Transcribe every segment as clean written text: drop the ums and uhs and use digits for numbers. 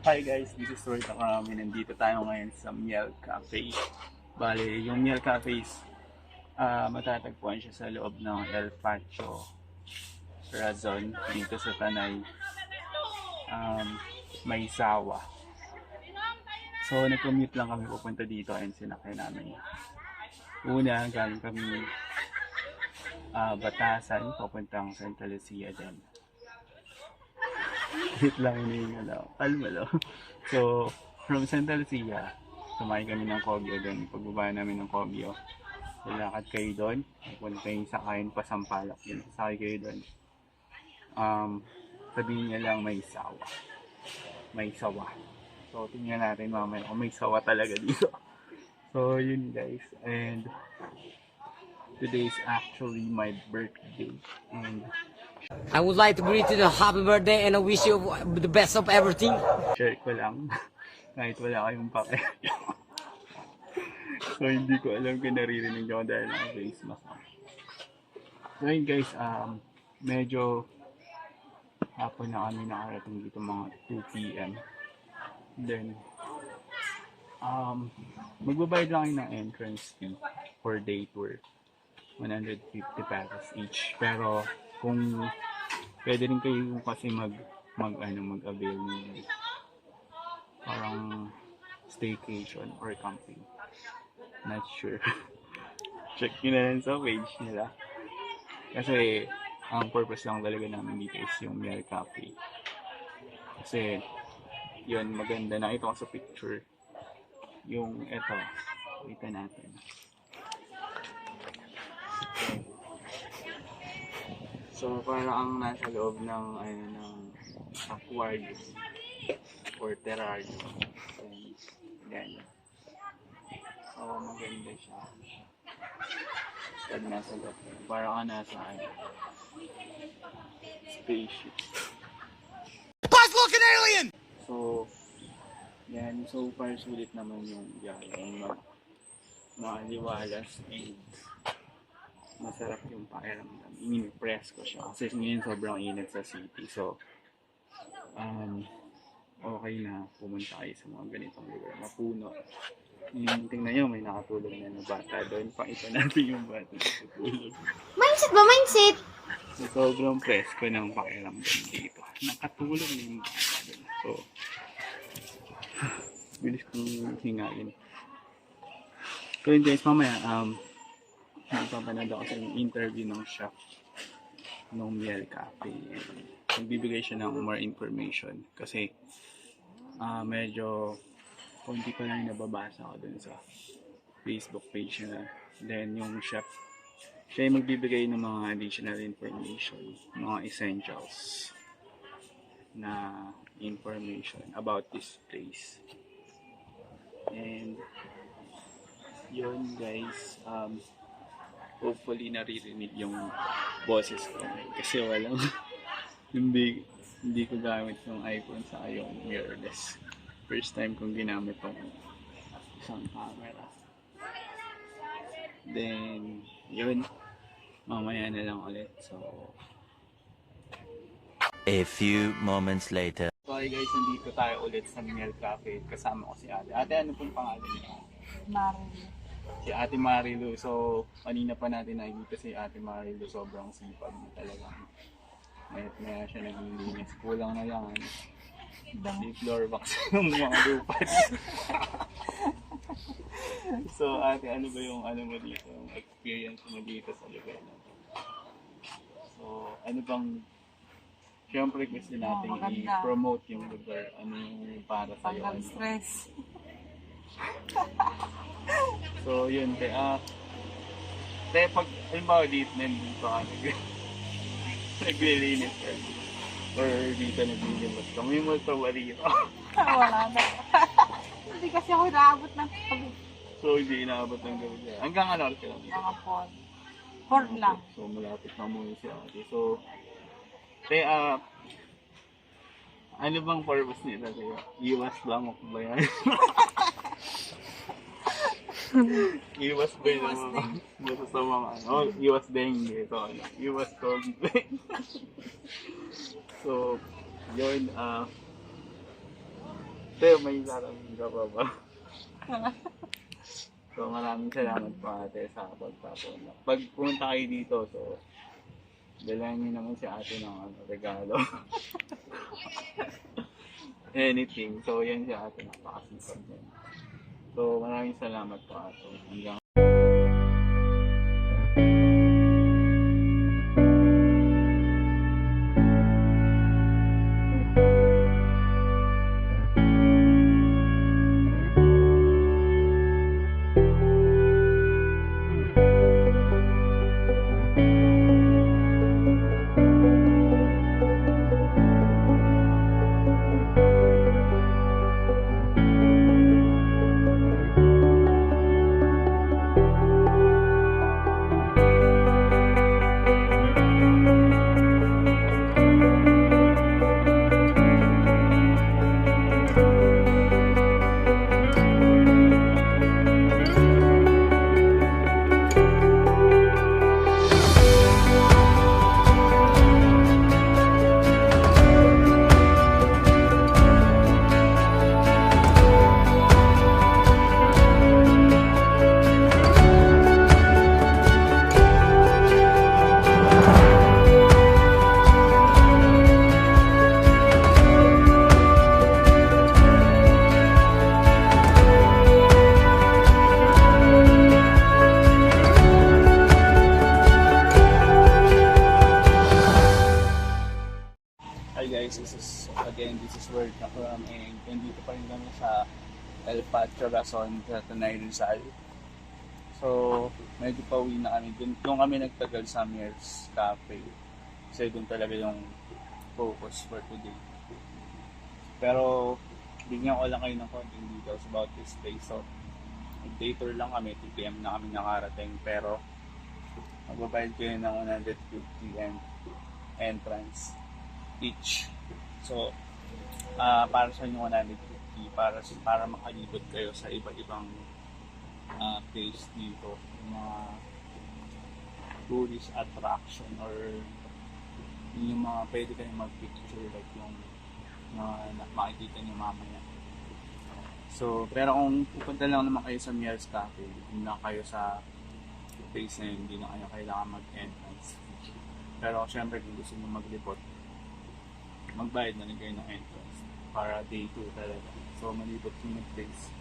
Hi guys, this is Roy Takarami. Nandito tayo ngayon sa Miel Cafe. Bale, yung Miel Cafe is matatagpuan siya sa loob ng El Pacho Razon dito sa Tanay, May Sawa. So nag-commute lang kami pupunta dito and sinakay namin. Una, galing kami Batasan, papuntang Santa Lucia din. Wait lang, kalma lang. So, from Santa Lucia, sumakay kami ng Kogyo doon. Pagbaba namin ng Kogyo, lalakad kayo doon. Punta yung sakayin pa Sampaloc yun. Sasakay kayo doon. Sabihin niya lang may sawa. May sawa. So, tingnan natin mamaya kung may sawa talaga dito. So, yun guys. And, today is actually my birthday. And, I would like to greet you the happy birthday and I wish you the best of everything. share ko lang. Kahit wala kayong pake. So, hindi ko alam kung naririnig nyo dahil naka-face mask ako. So, yun guys, medyo hapon na kami nakarating dito mga 2 p.m. Then, magbabayad lang kayo ng entrance fee for day tour. 150 pesos each. Pero, kung pwede rin kayo kasi mag-avail ng parang staycation or camping. Not sure. Check nyo na lang sa page nila. Kasi ang purpose lang talaga namin dito is yung Miel Cafe. Kasi yun, maganda. Nakita ko sa picture yung eto. Kita natin. So, parang ang nasa loob ng aquarium or terrarium. Yan. So, maganda siya. Pag nasa loob. Parang ang nasa spaceship. Buzz looking alien! So, yan. So far, sulit naman yung maliwalas and masarap yung pakiramdam. Inimpress ko siya. Kasi ngayon sobrang init sa city. So, okay na pumunta kayo sa mga ganitong lugar. Mapuno. Yung tingnan nyo, may nakatulog na bata doon. Pakita natin yung bata nakatulog. Mindset ba? Mindset? So, sobrang presko ng pakiramdam dito. Nakatulog na yung bata doon. So, bilis kong hingagin. So, yun guys, mamaya, nagpapanood ako sa interview ng chef ng Miel Cafe. Nagbibigay siya ng more information kasi medyo konti pa lang nababasa ko dun sa Facebook page na. Then yung chef, siya yung magbibigay ng mga additional information, mga essentials na information about this place. And yun guys, hopefully naririnig yung boses ko kasi walang hindi ko gamit yung iPhone sa yung mirrorless. First time kong ginamit tong isang camera. Then yun, mamaya na lang ulit. So a few moments later. so hi guys, nandito tayo ulit sa Miel Cafe. Kasama ko si Ate. Ate, ano pong pangalan niya? Marilyn. Si Ate Marilu. So, kanina pa natin nakikita si Ate Marilu. Sobrang sipag na talaga. Maya siya naglilinis. Kulang na lang. Si floor box yung mga lupa. So, Ate, ano ba yung mo dito? Yung experience mo dito sa lugar na to? So, ano bang siyempre gusto natin i-promote yung lugar. Ano yung para sa'yo? Panggal stress. So yun, kaya pag halimbawa dito ka naglilinis ka or dito naglilinis ka, may multo ba dito? Wala na. Hindi kasi ako inaabot ng gabi. So hindi inaabot ng gabi. Hanggang ano ka lang dito? Mga pon. Horn lang. So malapit na muna si Ate. So kaya ano bang purpose nila sa'yo? Iwas lamok ba yan? Iwas ba yung mga sa mga ano? Iwas dengue. So, iwas COVID. So, yun, Pero may sasabihin ka pa ba? So maraming salamat po ate sa pagpapuna. Pag pumunta kayo dito, so dalayan niyo naman si ate ng regalo. Anything. So yan si ate, napakasipag niya. So maraming salamat po ate. Hanggang hi guys, this is where Kakuram and nandito pa rin kami sa El Patio Rason sa Tanay Rizal. So, medyo pauwi na kami. Doon kami nagtagal sa Mears Cafe. Kasi doon talaga yung focus for today. Pero, bigyan ko lang kayo ng konting details about this place. So, day tour lang kami, 2 PM na kami nakarating. Pero, magbabayad kayo ng 150 and entrance each. So, para sa inyo 150 para makalibot kayo sa iba-ibang place dito, yung mga tourist attraction or yung mga pwede kayong mag-picture like yung makikita nyo mamaya. So, pero kung pupunta lang naman kayo sa Mears Cafe, hindi na kayo sa place na yun, hindi na kayo kailangan mag-entrance. Pero syempre kung gusto nyo maglibot, magbayad na rin kayo ng entrance para day 2 talaga. So, malibot yung place.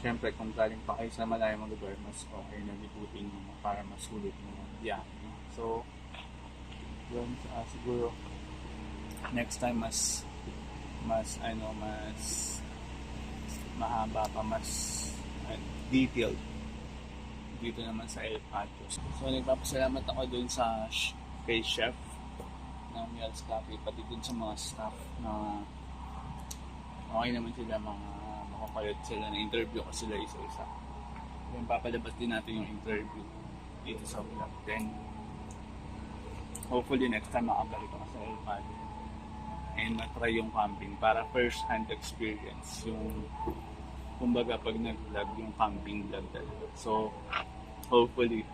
Siyempre, kung galing pa kayo sa malayang lugar, mas okay na libutin nyo para mas sulit nyo. Yeah. So, yun, siguro, next time mas mahaba pa, mas detailed dito naman sa El Patio. So, nagpapasalamat ako dun sa kay chef ng Meals Cafe, pati dun sa mga staff na okay naman sila, mga makakayot sila, na interview ko sila isa-isa. Then papalabas din natin yung interview dito sa vlog. Then hopefully next time makabalik ako sa El Patio and matry yung camping para first hand experience yung, kumbaga pag nag-vlog yung camping vlog talaga. So hopefully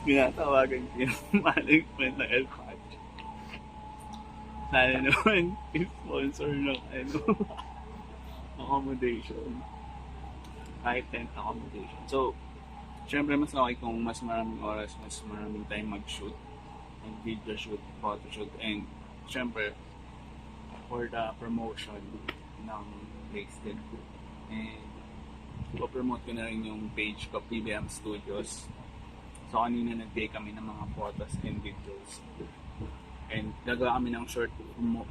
tinatawagan ko yung management ng El Patio. Sana naman sponsor ng accommodation. Kahit tent accommodation. So, syempre mas okay kung mas maraming oras, mas maraming time mag-shoot, mag-video shoot, photo shoot, and syempre for the promotion ng place din. And ipopromote ko na rin yung page ko, PBM Studios. So, kanina nag-take kami ng mga photos and videos. And gagawa kami ng short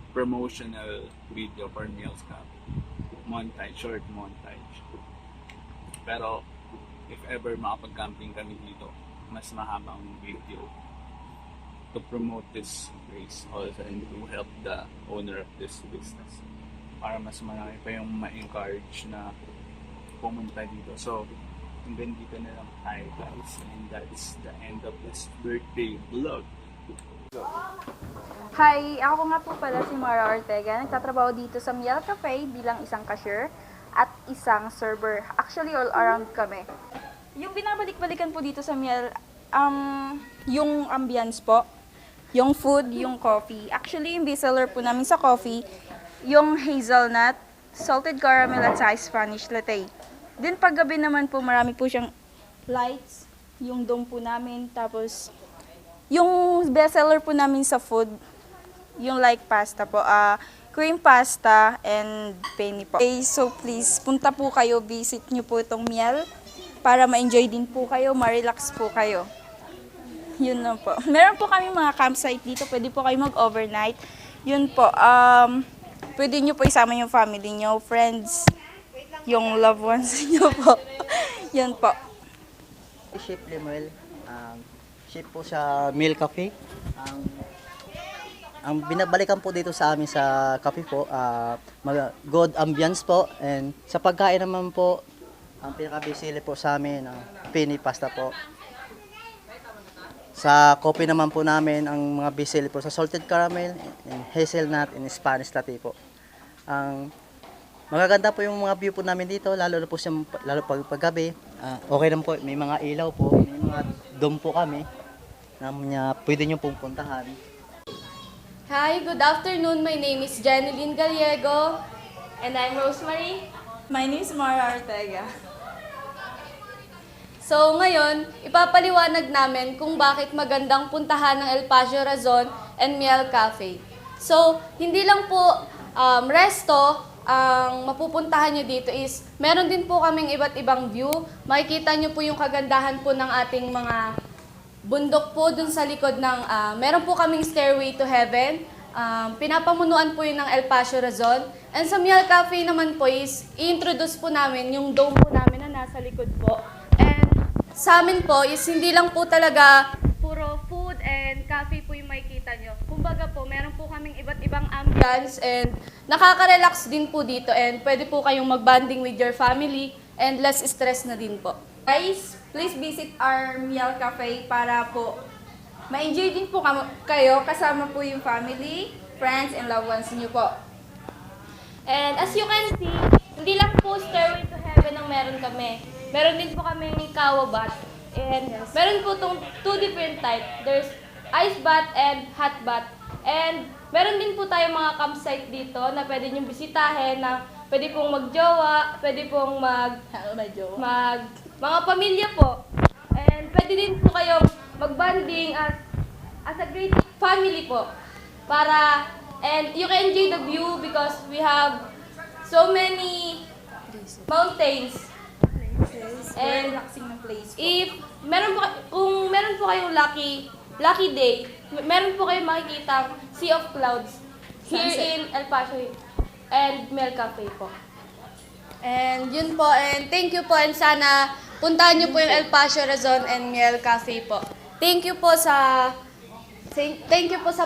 promotional video for Meals Cafe. Montage, short montage. Pero, if ever makapag-camping kami dito, mas mahabang video to promote this place also and to help the owner of this business. Para mas marami pa yung ma-encourage na pumunta dito. So, hanggang dito na lang tayo guys, and that's the end of this birthday vlog. Hi, ako nga po pala si Mara Ortega. Nagtatrabaho dito sa Miel Cafe bilang isang cashier at isang server. Actually, all around kami. Yung binabalik-balikan po dito sa Miel, yung ambience po, yung food, yung coffee. Actually, yung bestseller po namin sa coffee yung hazelnut, salted caramel at saka Spanish latte. Then paggabi naman po marami po siyang lights, yung dome po namin, tapos yung bestseller po namin sa food, yung like pasta po, cream pasta and penny po. Okay, so please, punta po kayo, visit nyo po itong Miel para ma-enjoy din po kayo, ma-relax po kayo. Yun na po. Meron po kami mga campsite dito, pwede po kayo mag-overnight. Yun po, pwede nyo po isama yung family nyo, friends, yung loved ones nyo po. Yun po. Chef Lemuel, chef po sa Meal Cafe. Ang binabalikan po dito sa amin sa cafe po, good ambience po, and sa pagkain naman po, ang pinaka-bisili po sa amin, penny pasta po. Sa coffee naman po namin, ang mga bisili po sa salted caramel, and hazelnut, and Spanish latte po. Ang magaganda po yung mga view po namin dito, lalo paggabi. Okay naman po, may mga ilaw po, may mga dome po kami na pwede nyo pong puntahan. Hi, good afternoon. My name is Janeline Gallego. And I'm Rosemary. My name is Mara Ortega. So ngayon, ipapaliwanag namin kung bakit magandang puntahan ng El Paseo Razon and Miel Cafe. So, hindi lang po resto ang mapupuntahan nyo dito is meron din po kaming iba't ibang view. Makikita nyo po yung kagandahan po ng ating mga bundok po dun sa likod ng, meron po kaming stairway to heaven. Pinapamunuan po yun ng El Paseo Razon. And sa Miel Cafe naman po is, i-introduce po namin yung dome po namin na nasa likod po. And sa amin po is hindi lang po talaga puro food and cafe po yung makikita nyo. Kumbaga po, meron po kaming iba't ibang ambience and nakaka-relax din po dito. And pwede po kayong mag-bonding with your family and less stress na din po. Guys, please visit our Miel Cafe para po ma-enjoy din po kayo kasama po yung family, friends, and loved ones niyo po. And as you can see, hindi lang po stairway to heaven ang meron kami. Meron din po kami kawa bath. And meron po itong two different type. There's ice bath and hot bath. And meron din po tayong mga campsite dito na pwede nyo bisitahin na pwede pong magjowa, pwede pong mga pamilya po. And pwede din po kayong magbanding as a great family po. And you can enjoy the view because we have so many mountains. And Relaxing na place po. kung meron po kayong lucky day, meron po kayong makikita sea of clouds here Sunset. in El Paseo and Miel Cafe po. And yun po, and thank you po, and sana puntahan niyo po yung El Paseo Razon and Miel Cafe po. Thank you po sa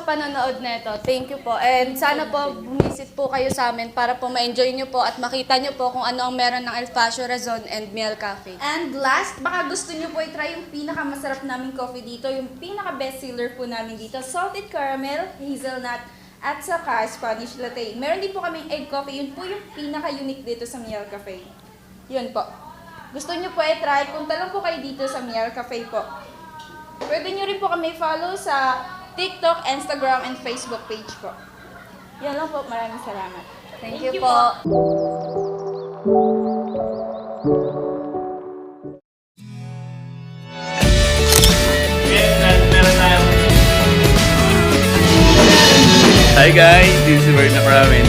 panonood nito. Thank you po. And sana po bumisit po kayo sa amin para po ma-enjoy niyo po at makita niyo po kung ano ang meron ng El Paseo Razon and Miel Cafe. And last, baka gusto nyo po i-try yung pinakamasarap naming coffee dito, yung pinaka-bestseller po namin dito, salted caramel, hazelnut, at saka Spanish latte. Meron din po kaming egg coffee, yun po yung pinaka-unique dito sa Miel Cafe. Yun po. Gusto nyo po i-try, punta lang po kayo dito sa Miel Cafe po. Pwede nyo rin po kami follow sa TikTok, Instagram, and Facebook page po. Yan lang po. Maraming salamat. Thank you po. Hi guys, this is Bernard Ramen.